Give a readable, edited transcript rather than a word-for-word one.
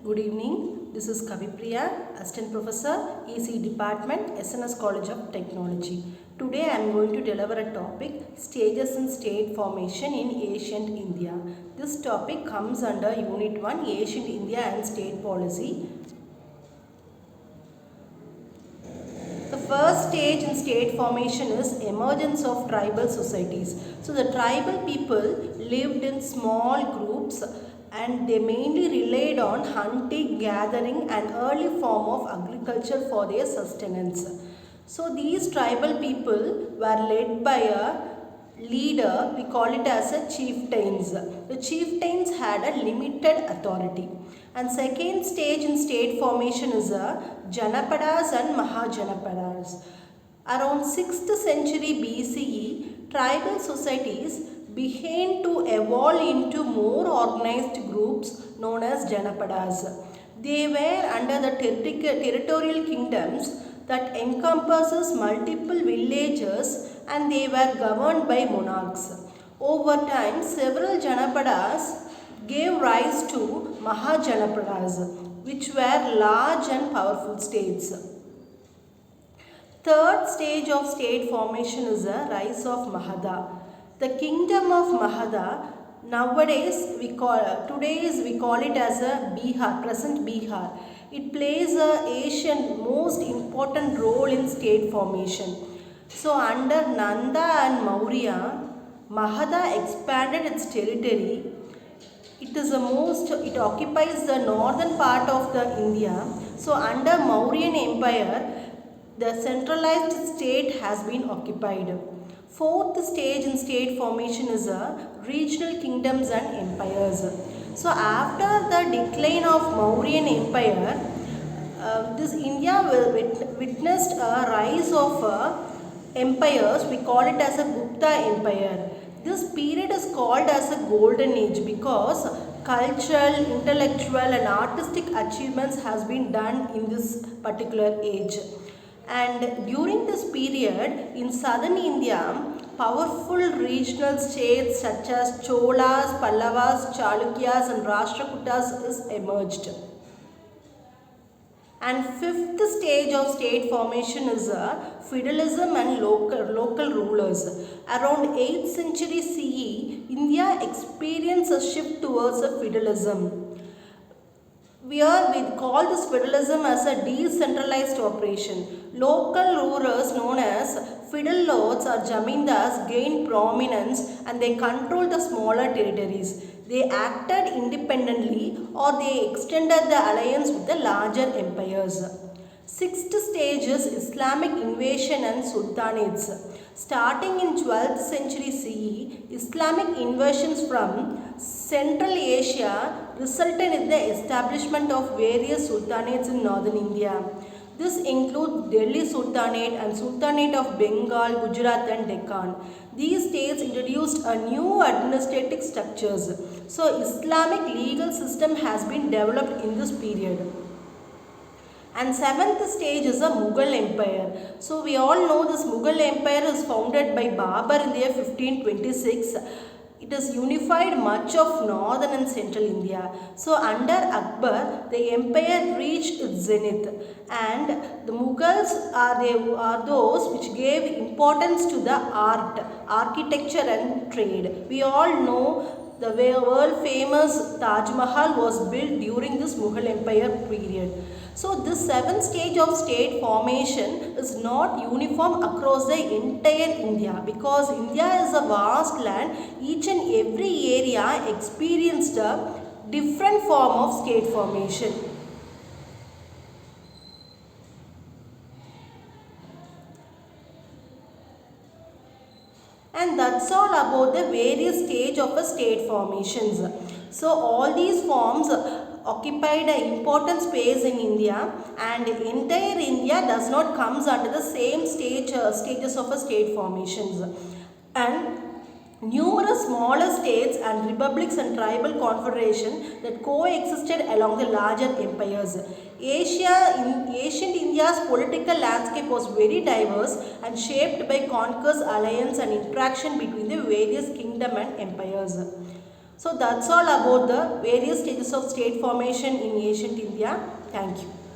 Good evening. This is Kavipriya, Assistant Professor, EC Department, SNS College of Technology. Today I am going to deliver a topic, Stages in State Formation in Ancient India. This topic comes under Unit 1, Ancient India and State Policy. The first stage in state formation is emergence of tribal societies. So the tribal people lived in small groups and they mainly relied on hunting, gathering and early form of agriculture for their sustenance. So these tribal people were led by a leader, we call it as a chieftains. The chieftains had a limited authority. And second stage in state formation is a Janapadas and Mahajanapadas. Around 6th century BCE, tribal societies began to evolve into more organized groups known as Janapadas. They were under the territorial kingdoms that encompasses multiple villages and they were governed by monarchs. Over time, several Janapadas gave rise to Mahajanapadas, which were large and powerful states. Third stage of state formation is the rise of Magadha. The kingdom of Magadha, nowadays we call it as a Bihar, present Bihar. It plays a most important role in state formation. So under Nanda and Maurya, Magadha expanded its territory. It occupies the northern part of the India. So under Mauryan Empire, the centralized state has been occupied. Fourth stage in state formation is regional kingdoms and empires. So after the decline of Mauryan Empire, this India witnessed a rise of empires. We call it as a Gupta Empire. This period is called as a golden age because cultural, intellectual and artistic achievements has been done in this particular age. And during this period in southern India, powerful regional states such as Cholas, Pallavas, Chalukyas and Rashtrakutas is emerged. And fifth stage of state formation is feudalism and local rulers. Around 8th century CE, India experienced a shift towards a feudalism. We call this feudalism as a decentralized operation. Local rulers known as feudal lords or jamindars gained prominence and they controlled the smaller territories. They acted independently or they extended the alliance with the larger empires. Sixth stage is Islamic invasion and sultanates. Starting in 12th century CE, Islamic invasions from Central Asia resulted in the establishment of various sultanates in northern India. This includes Delhi Sultanate and Sultanate of Bengal, Gujarat and Deccan. These states introduced a new administrative structures. So Islamic legal system has been developed in this period. And seventh stage is a Mughal Empire. So we all know this Mughal Empire is founded by Babur in the year 1526. It has unified much of northern and central India. So under Akbar, the empire reached its zenith. And the Mughals are those which gave importance to the art, architecture and trade. We all know the world famous Taj Mahal was built during this Mughal Empire period. So this seventh stage of state formation is not uniform across the entire India because India is a vast land. Each and every area experienced a different form of state formation. And that's all about the various stage of a state formations. So all these forms occupied an important space in India and entire India does not comes under the same stages of a state formations. And numerous smaller states and republics and tribal confederation that coexisted along the larger empires. Ancient India's political landscape was very diverse and shaped by conquest, alliance and interaction between the various kingdom and empires. So that's all about the various stages of state formation in ancient India. Thank you.